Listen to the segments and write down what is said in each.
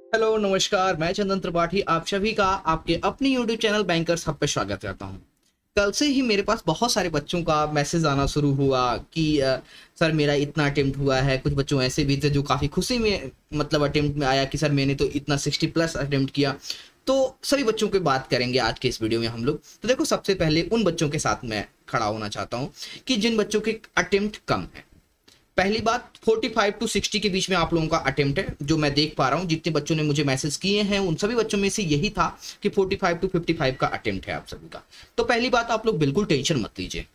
Hello नमस्कार, मैं चंदन त्रिपाठी आप सभी का आपके अपनी यूट्यूब चैनल बैंकर्स हब पे स्वागत करता हूं। कल से ही मेरे पास बहुत सारे बच्चों का मैसेज आना शुरू हुआ कि सर मेरा इतना अटेम्प्ट हुआ है। कुछ बच्चों ऐसे भी थे जो काफ़ी खुशी में मतलब अटेम्प्ट में आया कि सर मैंने तो इतना 60+ अटेम्प्ट किया। तो सभी बच्चों की बात करेंगे आज के इस वीडियो में हम लोग। तो देखो, सबसे पहले उन बच्चों के साथ मैं खड़ा होना चाहता हूँ कि जिन बच्चों के अटेम्प्ट कम है। पहली बात, 45 टू 60 के बीच में आप लोगों का अटेम्प्ट है। जो मैं देख पा रहा हूं, जितने बच्चों ने मुझे मैसेज किए हैं उन सभी बच्चों में से यही था कि 45 टू 55 का अटेम्प्ट है आप सभी का। तो पहली बात, आप लोग बिल्कुल टेंशन मत लीजिए।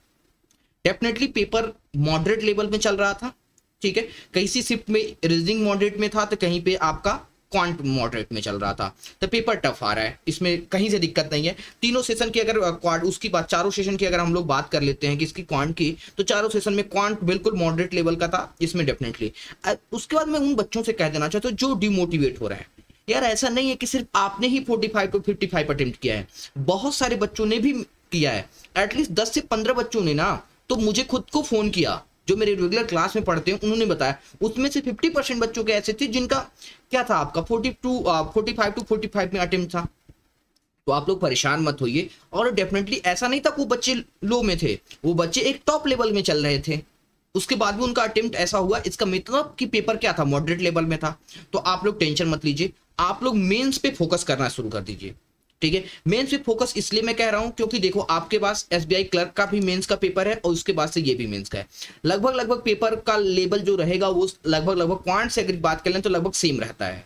डेफिनेटली पेपर मॉडरेट लेवल में चल रहा था, ठीक है। कहीं सी शिफ्ट में रीजनिंग मॉडरेट में था तो कहीं पे आपका क्वांट मॉडरेट में चल रहा था। तो पेपर टफ आ रहा है, इसमें कहीं से दिक्कत नहीं है। तीनों सेशन की अगर क्वांट उसकी बात, चारों सेशन की अगर हम लोग बात कर लेते हैं कि इसकी क्वांट की, तो चारों सेशन में क्वांट बिल्कुल मॉडरेट लेवल का था इसमें डेफिनेटली। उसके बाद मैं उन बच्चों से कह देना चाहता हूँ जो डिमोटिवेट हो रहे हैं, यार ऐसा नहीं है कि सिर्फ आपने ही 45 टू 55 अटेम्प्ट किया है, बहुत सारे बच्चों ने भी किया है। एटलीस्ट 10 से 15 बच्चों ने ना तो मुझे खुद को फोन किया, जो मेरे रेगुलर क्लास में पढ़ते हैं, उन्होंने बताया उसमें से 50% बच्चों के ऐसे थे जिनका क्या था, आपका 45 टू 45 में अटेम्प्ट था। तो आप लोग परेशान मत होइए। और डेफिनेटली ऐसा नहीं था कि वो बच्चे लो में थे, वो बच्चे एक टॉप लेवल में चल रहे थे, उसके बाद भी उनका अटेम्प्ट ऐसा हुआ। इसका मतलब कि पेपर क्या था, मॉडरेट लेवल में था। तो आप लोग टेंशन मत लीजिए, आप लोग मेंस पे फोकस करना शुरू कर दीजिए, ठीक है। मेंस पे फोकस इसलिए मैं कह रहा हूं क्योंकि देखो, आपके पास एसबीआई क्लर्क का भी मेंस का पेपर है और उसके बाद से ये भी मेंस का है। लगभग लगभग पेपर का लेवल जो रहेगा वो लगभग लगभग पॉइंट से अगर बात कर लें तो लगभग सेम रहता है,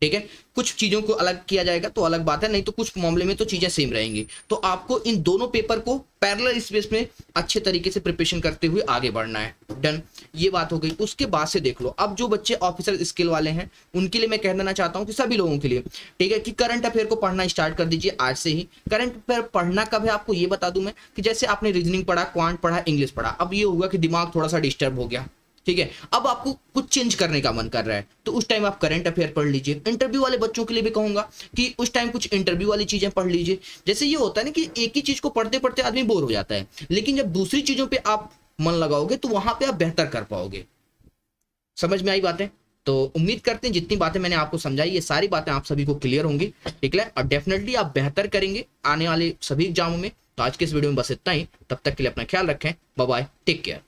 ठीक है। कुछ चीजों को अलग किया जाएगा तो अलग बात है, नहीं तो कुछ मामले में तो चीजें सेम रहेंगी। तो आपको इन दोनों पेपर को पैरेलल स्पेस में अच्छे तरीके से प्रिपरेशन करते हुए आगे बढ़ना है। डन, ये बात हो गई। उसके बाद से देख लो, अब जो बच्चे ऑफिसर स्किल वाले हैं उनके लिए मैं कह देना चाहता हूं कि सभी लोगों के लिए, ठीक है, कि करंट अफेयर को पढ़ना स्टार्ट कर दीजिए आज से ही। करंट अफेयर पढ़ना कब है आपको ये बता दूं मैं, कि जैसे आपने रीजनिंग पढ़ा, क्वांट पढ़ा, इंग्लिश पढ़ा, अब ये हुआ कि दिमाग थोड़ा सा डिस्टर्ब हो गया, ठीक है। अब आपको कुछ चेंज करने का मन कर रहा है तो उस टाइम आप करंट अफेयर पढ़ लीजिए। इंटरव्यू वाले बच्चों के लिए भी कहूंगा कि उस टाइम कुछ इंटरव्यू वाली चीजें पढ़ लीजिए। जैसे ये होता है ना कि एक ही चीज को पढ़ते पढ़ते आदमी बोर हो जाता है, लेकिन जब दूसरी चीजों पे आप मन लगाओगे तो वहां पे आप बेहतर कर पाओगे। समझ में आई बातें? तो उम्मीद करते हैं जितनी बातें मैंने आपको समझाई ये सारी बातें आप सभी को क्लियर होंगी, ठीक है। और डेफिनेटली आप बेहतर करेंगे आने वाले सभी एग्जामों में। तो आज के इस वीडियो में बस इतना ही, तब तक के लिए अपना ख्याल रखें। Bye bye, take care.